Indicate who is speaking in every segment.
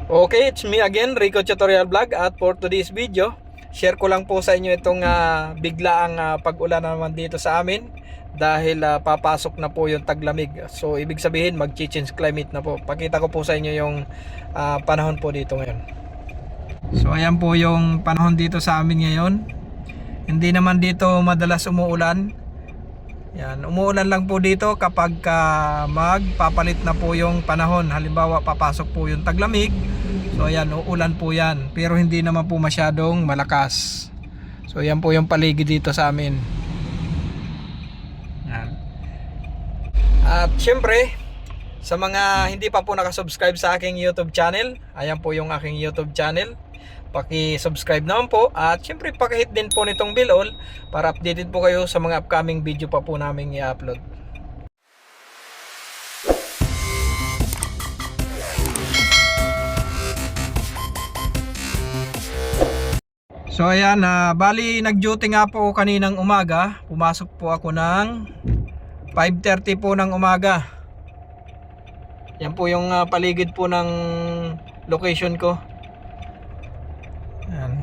Speaker 1: Okay, it's me again, Rico Tutorial Vlog, at for today's video, share ko lang po sa inyo itong biglaang pag-ulan naman dito sa amin dahil papasok na po yung taglamig. So ibig sabihin mag-change climate na po. Pakita ko po sa inyo yung panahon po dito ngayon. So ayan po yung panahon dito sa amin ngayon. Hindi naman dito madalas umuulan. Yan, umuulan lang po dito kapag magpapalit na po yung panahon. Halimbawa, papasok po yung taglamig. So ayan, uulan po yan. Pero hindi naman po masyadong malakas. So yan po yung paligid dito sa amin. Yan. At syempre, sa mga hindi pa po nakasubscribe sa aking YouTube channel, ayan po yung aking YouTube channel. Paki-subscribe naman po at syempre paki-hit din po nitong bell all para updated po kayo sa mga upcoming video pa po naming i-upload. So ayan, bali nag-duty nga po kaninang umaga. Pumasok po ako ng 5:30 po ng umaga. Yan po yung paligid po ng location ko. Ayan.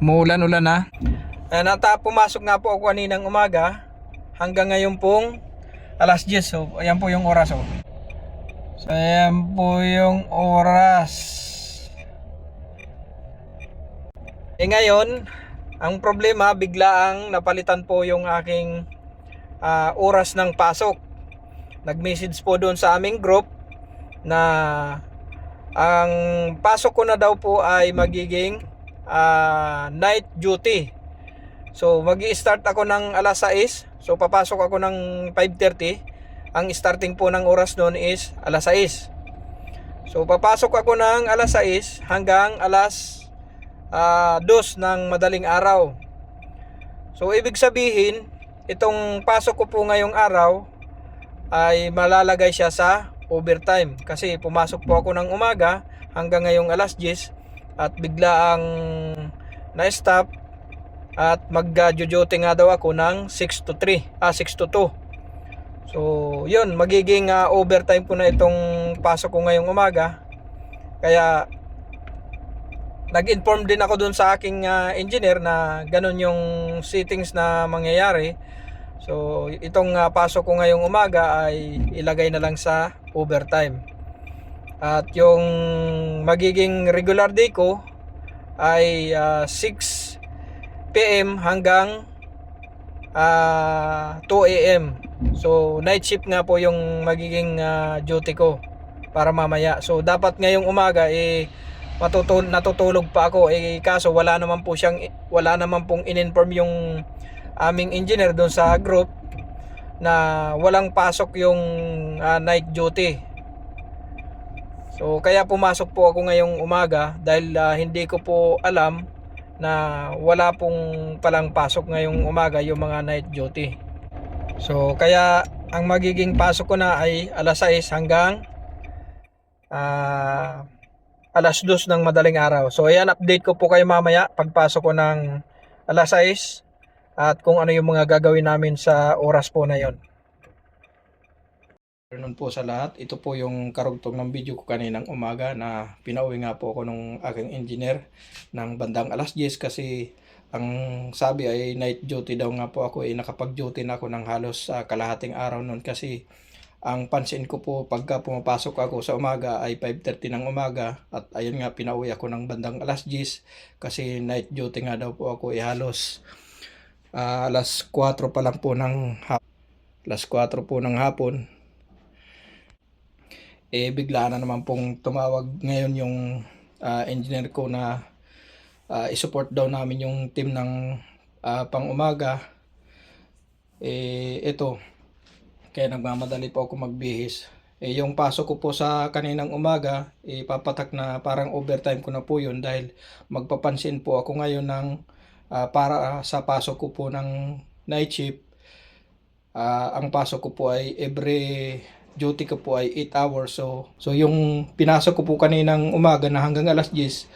Speaker 1: Umuulan-ulan na. Ayan, pumasok nga po ako kaninang umaga hanggang ngayon pong alas 10. So ayan po yung oras. So ayan po yung oras. Ngayon ang problema, biglaang napalitan po yung aking oras ng pasok. Nag-message po doon sa aming group na ang pasok ko na daw po ay magiging night duty. So magi-start ako ng alas 6. So papasok ako ng 5:30. Ang starting po ng oras noon is alas 6. So papasok ako ng alas 6 hanggang alas 2 ng madaling araw. So ibig sabihin, itong pasok ko po ngayong araw ay malalagay siya sa overtime kasi pumasok po ako ng umaga hanggang ngayong alas 10 at bigla ang na-stop at mag-duty nga daw ako ng 6 to 2. So yun, magiging overtime po na itong pasok ko ngayong umaga. Kaya nag-inform din ako dun sa aking engineer na ganun yung settings na mangyayari. So itong pasok ko ngayong umaga ay ilagay na lang sa overtime. At yung magiging regular day ko ay 6 PM hanggang 2 AM. So night shift nga po yung magiging duty ko para mamaya. So dapat ngayong umaga natutulog pa ako, kaso wala naman pong in-inform yung aming engineer doon sa group na walang pasok yung night duty. So kaya pumasok po ako ngayong umaga dahil hindi ko po alam na wala pong palang pasok ngayong umaga yung mga night duty. So kaya ang magiging pasok ko na ay alas 6 hanggang alas 2 ng madaling araw. So ayan, update ko po kayo mamaya pagpasok ko ng alas 6 at kung ano yung mga gagawin namin sa oras po na yon. Ganun po sa lahat, ito po yung karugtong ng video ko kaninang umaga na pinauwi nga po ako nung aking engineer ng bandang alas 10 kasi ang sabi ay night duty daw nga po ako, nakapag-duty na ako ng halos kalahating araw noon kasi ang pansin ko po pagka pumapasok ako sa umaga ay 5:30 ng umaga at ayun nga, pinauwi ako ng bandang alas 10 kasi night duty nga daw po ako, halos alas 4 pa lang po ng hapon. Alas 4 po ng hapon. Bigla na naman pong tumawag ngayon yung engineer ko na i-support daw namin yung team ng pang-umaga. Ito, kaya nagmamadali po ako magbihis. Yung pasok ko po sa kaninang umaga, papatak na parang overtime ko na po yun dahil magpapansin po ako ngayon ng para sa pasok ko po ng night shift. Ang pasok ko po ay every duty ko po ay 8 hours. So yung pinasok ko po kaninang umaga na hanggang alas 10,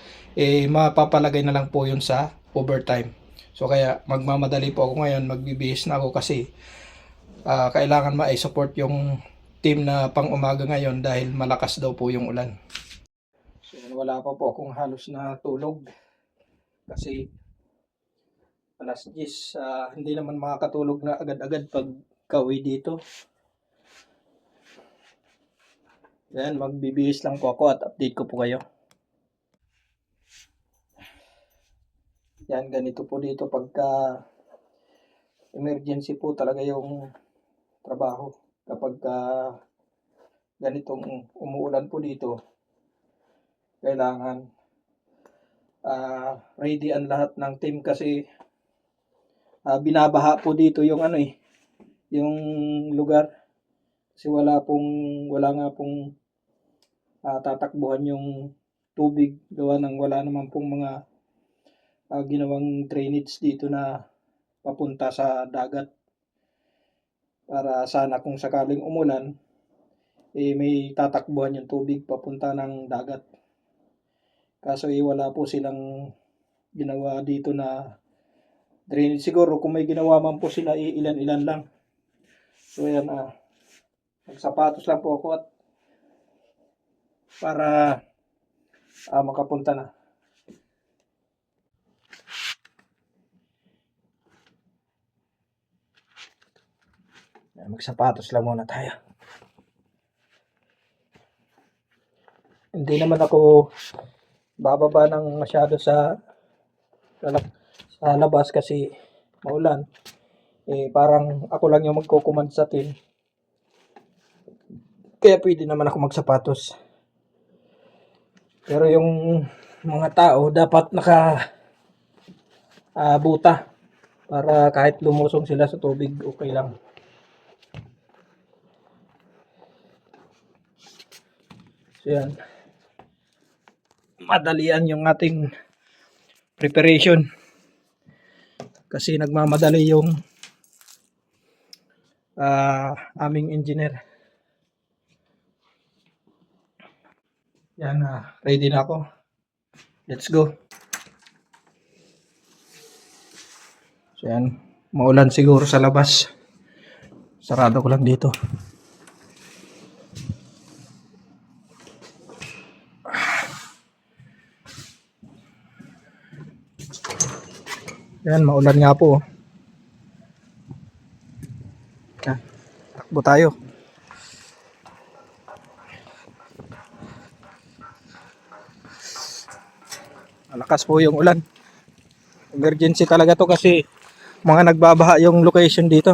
Speaker 1: mapapalagay na lang po yun sa overtime. So kaya magmamadali po ako ngayon, magbibihis na ako kasi kailangan ma-support yung team na pang umaga ngayon dahil malakas daw po yung ulan. So yan, wala pa po akong halos na tulog kasi alas 10, hindi naman makakatulog na agad-agad pag kauwi dito. Yan, magbibihis lang po ako at update ko po kayo. Yan, ganito po dito pagka emergency po talaga yung trabaho. Kapag ganitong umuulan po dito, kailangan ready ang lahat ng team kasi binabaha po dito yung yung lugar. Kasi wala nga pong tatakbuhan yung tubig, gawa ng wala naman pong mga ginawang drainage dito na papunta sa dagat. Para sana kung sakaling umulan, may tatakbuhan yung tubig papunta ng dagat. Kaso wala po silang ginawa dito na drainage. Siguro kung may ginawa man po sila, ilan-ilan lang. So yan, nagsapatos lang po ako at para makapunta na. Magsapatos lang muna tayo. Hindi naman ako bababa ng masyado sa labas kasi maulan. Parang ako lang yung magko-command sa team. Kaya pwede naman ako magsapatos. Pero yung mga tao dapat buta para kahit lumusong sila sa tubig, okay lang. So yan. Madalian yung ating preparation. Kasi nagmamadali yung aming engineer. Yan, ready na ako. Let's go. So yan, maulan siguro sa labas. Sarado ko lang dito. Yan, maulan nga po. Takbo tayo. Malakas po yung ulan. Emergency talaga to kasi mga nagbabaha yung location dito.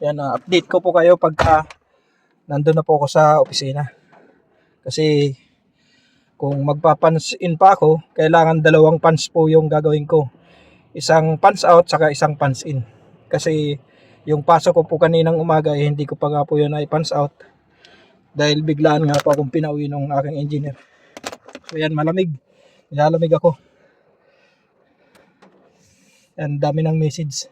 Speaker 1: Yan, update ko po kayo pagka nandun na po ako sa opisina. Kasi kung magpa-punch in pa ako, kailangan 2 punch po yung gagawin ko. Isang punch out saka isang punch in. Kasi yung pasok ko po kaninang umaga hindi ko pa nga po yun ay punch out. Dahil biglaan nga po akong pinauwi ng aking engineer. So yan, malamig. Nilalamig ako. Yan, dami ng message.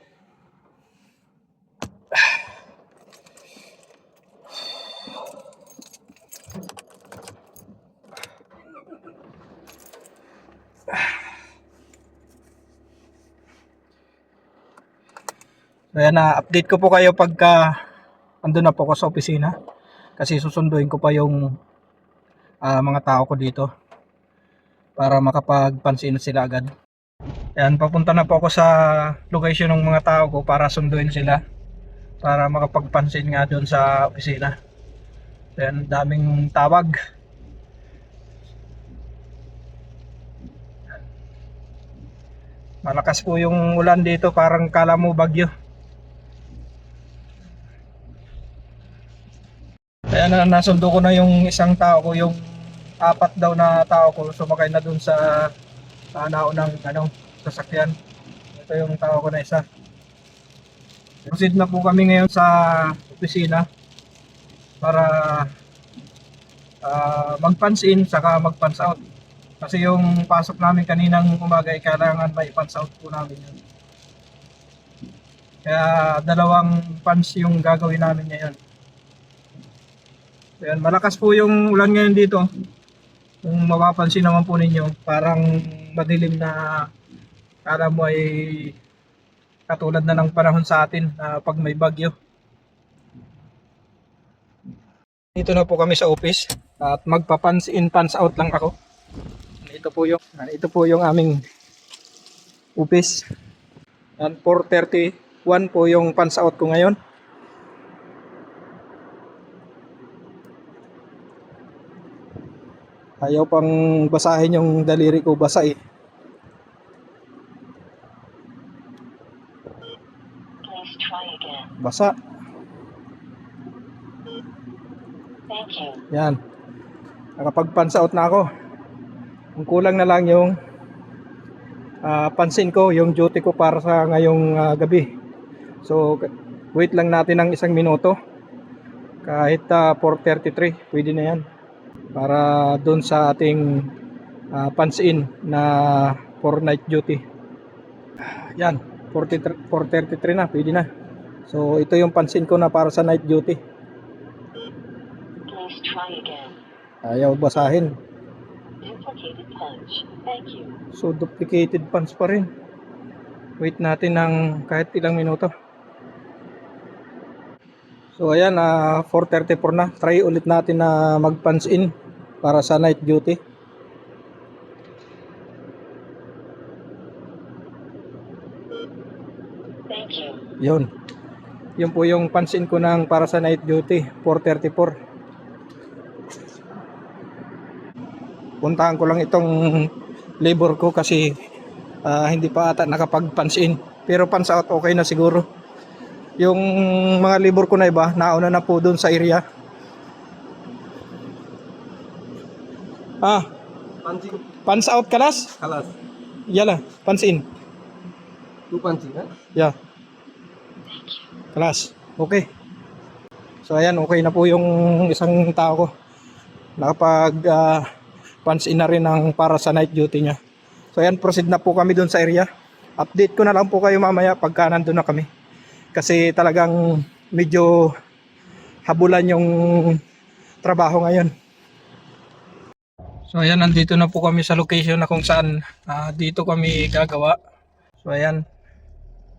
Speaker 1: So yan, update ko po kayo pagka andun na po ako sa opisina. Kasi susunduin ko pa yung mga tao ko dito para makapagpansin sila agad. Yan, papunta na po ako sa location ng mga tao ko para sunduin sila para makapagpansin nga doon sa opisina. Yan, daming tawag. Malakas po yung ulan dito, parang kala mo bagyo. Ayan, nasundo ko na yung isang tao ko, yung 4 daw na tao ko sumakay na dun sa naunang sasakyan. Ito yung tao ko na isa. Proceed na po kami ngayon sa opisina para mag-punch in saka mag-punch out. Kasi yung pasok namin kaninang umaga kailangan may punch out po namin yun. Kaya 2 punch yung gagawin namin ngayon. Ayan, malakas po yung ulan ngayon dito. Kung mapapansin naman po ninyo, parang madilim na Kala mo ay katulad na ng panahon sa atin pag may bagyo. Dito na po kami sa office at magpa-punch in punch out lang ako. Ito po yung aming office. And 4:31 po yung punch out ko ngayon. Ayaw pang basahin yung daliri ko, basa eh.
Speaker 2: Please try again.
Speaker 1: Basa.
Speaker 2: Thank you.
Speaker 1: Yan. Nakapag-punch out na ako. Ang kulang na lang yung pansin ko, yung duty ko para sa ngayong gabi. So, wait lang natin ng 1 minuto. Kahit 4:33, pwede na yan. Para doon sa ating punch in na for night duty. Yan, 4:33 na, pwede na. So, ito yung punch in ko na para sa night duty.
Speaker 2: Please try again.
Speaker 1: Ayaw basahin.
Speaker 2: Duplicated punch. Thank you.
Speaker 1: So duplicated punch pa rin. Wait natin ng kahit ilang minuto. So ayan, 4:34 na. Try ulit natin na mag-punch in para sa night duty.
Speaker 2: Thank you.
Speaker 1: Yun. Yun po yung punch in ko ng para sa night duty, 4:34. Puntahan ko lang itong labor ko kasi hindi pa ata nakapag-punch in. Pero punch out okay na siguro. Yung mga labor ko na iba, nauna na po doon sa area. Punch out kalas?
Speaker 3: Kalas.
Speaker 1: Yala, punch in.
Speaker 3: 2 punching, ha?
Speaker 1: Yeah. Kalas. Okay. So ayan, okay na po yung isang tao ko. Nakapag punch in na rin ang para sa night duty niya. So ayan, proceed na po kami doon sa area. Update ko na lang po kayo mamaya pagka nandun na kami. Kasi talagang medyo habulan yung trabaho ngayon. So ayan, nandito na po kami sa location na kung saan dito kami gagawa. So ayan,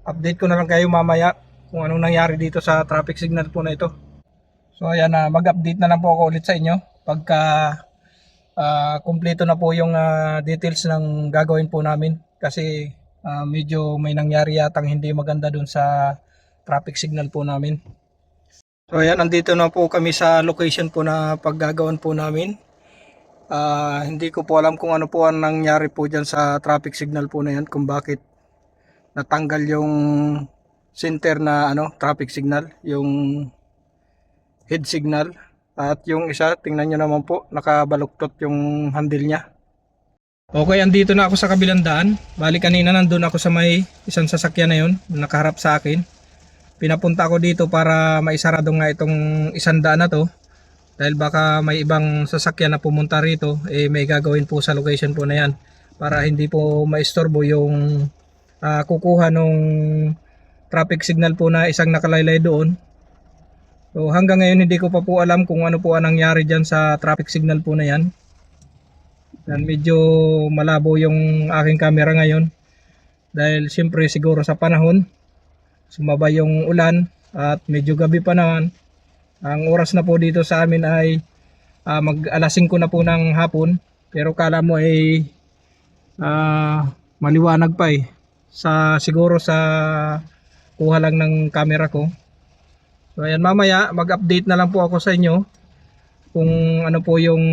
Speaker 1: update ko na lang kayo mamaya kung anong nangyari dito sa traffic signal po na ito. So ayan, mag-update na lang po ako ulit sa inyo pagka kumpleto na po yung details ng gagawin po namin. Kasi medyo may nangyari yatang hindi maganda dun sa traffic signal po namin. So ayan, nandito na po kami sa location po na paggagawan po namin. Hindi ko po alam kung ano po ang nangyari po dyan sa traffic signal po na yan, kung bakit natanggal yung center na traffic signal, yung head signal. At yung isa, tingnan nyo naman po, nakabaluktot yung handle niya. Okay, andito na ako sa kabilang daan. Bali kanina nandun ako sa may isang sasakyan na yun, nakaharap sa akin. Pinapunta ako dito para maisarado nga itong isang daan na to. Dahil baka may ibang sasakyan na pumunta rito, may gagawin po sa location po na yan. Para hindi po maistorbo yung kukuha nung traffic signal po na isang nakalaylay doon. So hanggang ngayon hindi ko pa po alam kung ano po ang nangyari dyan sa traffic signal po na yan. Dan medyo malabo yung aking camera ngayon. Dahil siyempre siguro sa panahon, sumabay yung ulan at medyo gabi pa naman. Ang oras na po dito sa amin ay mag alas 5 na po ng hapon. Pero kala mo ay maliwanag pa eh. Siguro sa kuha lang ng camera ko. So ayan, mamaya mag-update na lang po ako sa inyo kung ano po yung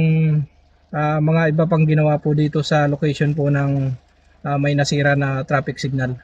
Speaker 1: mga iba pang ginawa po dito sa location po ng may nasira na traffic signal.